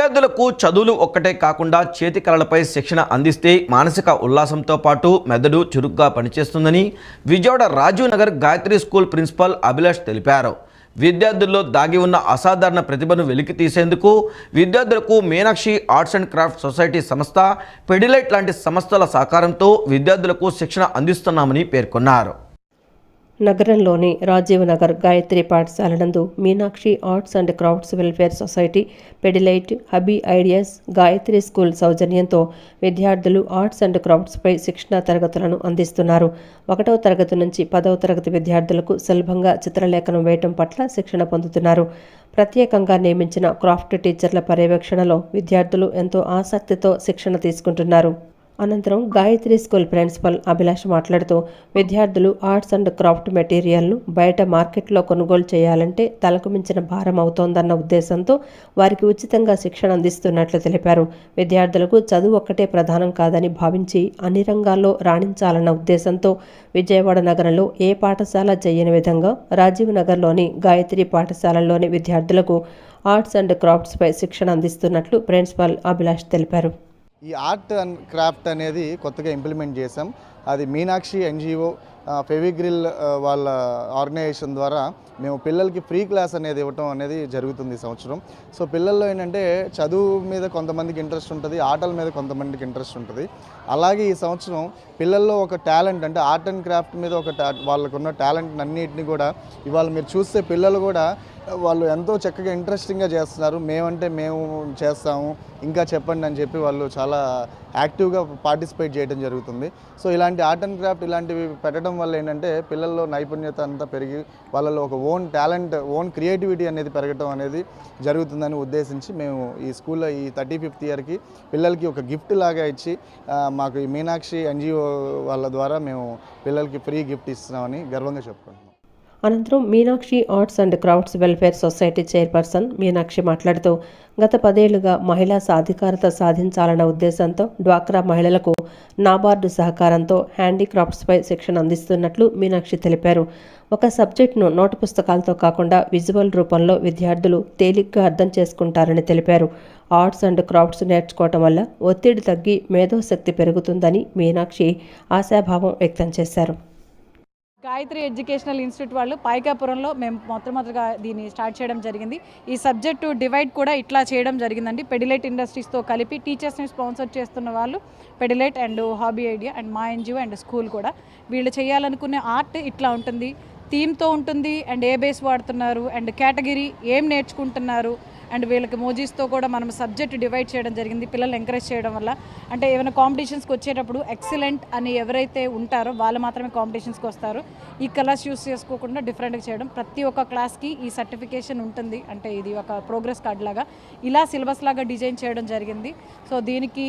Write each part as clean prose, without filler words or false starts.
విద్యార్థులకు చదువులు ఒక్కటే కాకుండా చేతి కళలపై శిక్షణ అందిస్తే మానసిక ఉల్లాసంతో పాటు మెదడు చురుగ్గా పనిచేస్తుందని విజయవాడ రాజీవ్ నగర్ గాయత్రి స్కూల్ ప్రిన్సిపల్ అభిలాష్ తెలిపారు. విద్యార్థుల్లో దాగి ఉన్న అసాధారణ ప్రతిభను వెలికి తీసేందుకు విద్యార్థులకు Meenakshi arts and craft society సంస్థ, పెడిలైట్ లాంటి సంస్థల సహకారంతో విద్యార్థులకు శిక్షణ అందిస్తున్నామని పేర్కొన్నారు. నగరంలోని రాజీవ్ నగర్ గాయత్రి పాఠశాల నందు Meenakshi arts and crafts welfare society, Pidilite, hobby ideas, Gayatri school సౌజన్యంతో విద్యార్థులు ఆర్ట్స్ అండ్ క్రాఫ్ట్స్పై శిక్షణా తరగతులను అందిస్తున్నారు. 1వ తరగతి నుంచి 10వ తరగతి విద్యార్థులకు సులభంగా చిత్రలేఖనం వేయటం పట్ల శిక్షణ పొందుతున్నారు. ప్రత్యేకంగా నియమించిన క్రాఫ్ట్ టీచర్ల పర్యవేక్షణలో విద్యార్థులు ఎంతో ఆసక్తితో శిక్షణ తీసుకుంటున్నారు. అనంతరం గాయత్రి స్కూల్ ప్రిన్సిపల్ అభిలాష్ మాట్లాడుతూ, విద్యార్థులు ఆర్ట్స్ అండ్ క్రాఫ్ట్ మెటీరియల్ను బయట మార్కెట్లో కొనుగోలు చేయాలంటే తలకు మించిన భారం అవుతోందన్న ఉద్దేశంతో వారికి ఉచితంగా శిక్షణ అందిస్తున్నట్లు తెలిపారు. విద్యార్థులకు చదువు ఒక్కటే ప్రధానం కాదని భావించి అన్ని రంగాల్లో రాణించాలన్న ఉద్దేశంతో విజయవాడ నగరంలో ఏ పాఠశాల చేయని విధంగా రాజీవ్ నగర్లోని గాయత్రి పాఠశాలలోని విద్యార్థులకు ఆర్ట్స్ అండ్ క్రాఫ్ట్స్పై శిక్షణ అందిస్తున్నట్లు ప్రిన్సిపల్ అభిలాష్ తెలిపారు. ఈ ఆర్ట్ అండ్ క్రాఫ్ట్ అనేది కొత్తగా ఇంప్లిమెంట్ చేసాం. అది మీనాక్షి ఎన్జిఓ ఫెవిగ్రిల్ వాళ్ళ ఆర్గనైజేషన్ ద్వారా మేము పిల్లలకి ఫ్రీ క్లాస్ అనేది ఇవ్వటం అనేది జరుగుతుంది ఈ సంవత్సరం. సో పిల్లల్లో ఏంటంటే చదువు మీద కొంతమందికి ఇంట్రెస్ట్ ఉంటుంది, ఆటల మీద కొంతమందికి ఇంట్రెస్ట్ ఉంటుంది. అలాగే ఈ సంవత్సరం పిల్లల్లో ఒక టాలెంట్ అంటే ఆర్ట్ అండ్ క్రాఫ్ట్ మీద వాళ్ళకున్న టాలెంట్ అన్నిటిని కూడా ఇవాళ మీరు చూస్తే పిల్లలు కూడా వాళ్ళు ఎంతో చక్కగా ఇంట్రెస్టింగ్గా చేస్తున్నారు. మేము చేస్తాము, ఇంకా చెప్పండి అని చెప్పి వాళ్ళు చాలా యాక్టివ్గా పార్టిసిపేట్ చేయడం జరుగుతుంది. సో ఇలాంటి ఆర్ట్ అండ్ క్రాఫ్ట్ ఇలాంటివి పెట్టడం వల్ల ఏంటంటే పిల్లల్లో నైపుణ్యత అంతా పెరిగి వాళ్ళలో ఒక ఓన్ టాలెంట్, ఓన్ క్రియేటివిటీ అనేది పెరగడం అనేది జరుగుతుందని ఉద్దేశించి మేము ఈ స్కూల్లో ఈ 35th ఇయర్కి పిల్లలకి ఒక గిఫ్ట్ లాగా ఇచ్చి మాకు ఈ మీనాక్షి ఎన్జిఓ వాళ్ళ ద్వారా మేము పిల్లలకి ఫ్రీ గిఫ్ట్ ఇస్తున్నామని గర్వంగా చెప్పుకుంటున్నాం. అనంతరం Meenakshi arts and crafts welfare society chairperson Meenakshi మాట్లాడుతూ, గత 10 ఏళ్లుగా మహిళా సాధికారత సాధించాలన్న ఉద్దేశంతో డ్వాక్రా మహిళలకు నాబార్డు సహకారంతో హ్యాండీక్రాఫ్ట్స్పై శిక్షణ అందిస్తున్నట్లు మీనాక్షి తెలిపారు. ఒక సబ్జెక్టును నోటు పుస్తకాలతో కాకుండా విజువల్ రూపంలో విద్యార్థులు తేలిగ్గా అర్థం చేసుకుంటారని తెలిపారు. ఆర్ట్స్ అండ్ క్రాఫ్ట్స్ నేర్చుకోవటం వల్ల ఒత్తిడి తగ్గి మేధోశక్తి పెరుగుతుందని మీనాక్షి ఆశాభావం వ్యక్తం చేశారు. గాయత్రి ఎడ్యుకేషనల్ ఇన్స్టిట్యూట్ వాళ్ళు పాయకాపురంలో మేము మొట్టమొదటిగా దీన్ని స్టార్ట్ చేయడం జరిగింది. ఈ సబ్జెక్టు డివైడ్ కూడా ఇట్లా చేయడం జరిగిందండి. పెడిలైట్ ఇండస్ట్రీస్తో కలిపి టీచర్స్ని స్పాన్సర్ చేస్తున్న వాళ్ళు పెడిలైట్ అండ్ హాబీ ఐడియా అండ్ మా ఎన్జిఓ అండ్ స్కూల్ కూడా. వీళ్ళు చేయాలనుకునే ఆర్ట్ ఇట్లా ఉంటుంది, థీమ్తో ఉంటుంది అండ్ ఏ బేస్ వాడుతున్నారు అండ్ కేటగిరీ ఏం నేర్చుకుంటున్నారు అండ్ వీళ్ళకి మోజీస్తో కూడా మనం సబ్జెక్ట్ డివైడ్ చేయడం జరిగింది. పిల్లల్ని ఎంకరేజ్ చేయడం వల్ల అంటే ఏమైనా కాంపిటీషన్స్కి వచ్చేటప్పుడు ఎక్సలెంట్ అని ఎవరైతే ఉంటారో వాళ్ళు మాత్రమే కాంపిటీషన్స్కి వస్తారు. ఈ కలర్స్ యూస్ చేసుకోకుండా డిఫరెంట్గా చేయడం. ప్రతి ఒక్క క్లాస్కి ఈ సర్టిఫికేషన్ ఉంటుంది, అంటే ఇది ఒక ప్రోగ్రెస్ కార్డ్ లాగా ఇలా సిలబస్ లాగా డిజైన్ చేయడం జరిగింది. సో దీనికి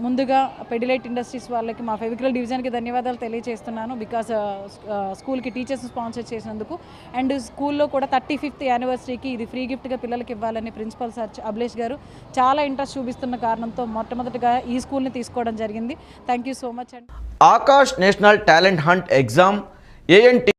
ముందుగా పెడిలైట్ ఇండస్ట్రీస్ వాళ్ళకి మా ఫెవిక్రిల్ డివిజన్కి ధన్యవాదాలు తెలియజేస్తున్నాను. బికాస్ స్కూల్కి టీచర్స్ స్పాన్సర్ చేసినందుకు అండ్ స్కూల్లో కూడా 35th యానివర్సరీకి ఇది ఫ్రీ గిఫ్ట్గా పిల్లలకి ఇవ్వాలని ప్రిన్సిపల్ సార్ అభిలాష్ గారు చాలా ఇంట్రెస్ట్ చూపిస్తున్న కారణంతో మొట్టమొదటిగా ఈ స్కూల్ని తీసుకోవడం జరిగింది. థ్యాంక్ యూ సో మచ్ అండి. Akash national talent hunt exam ANT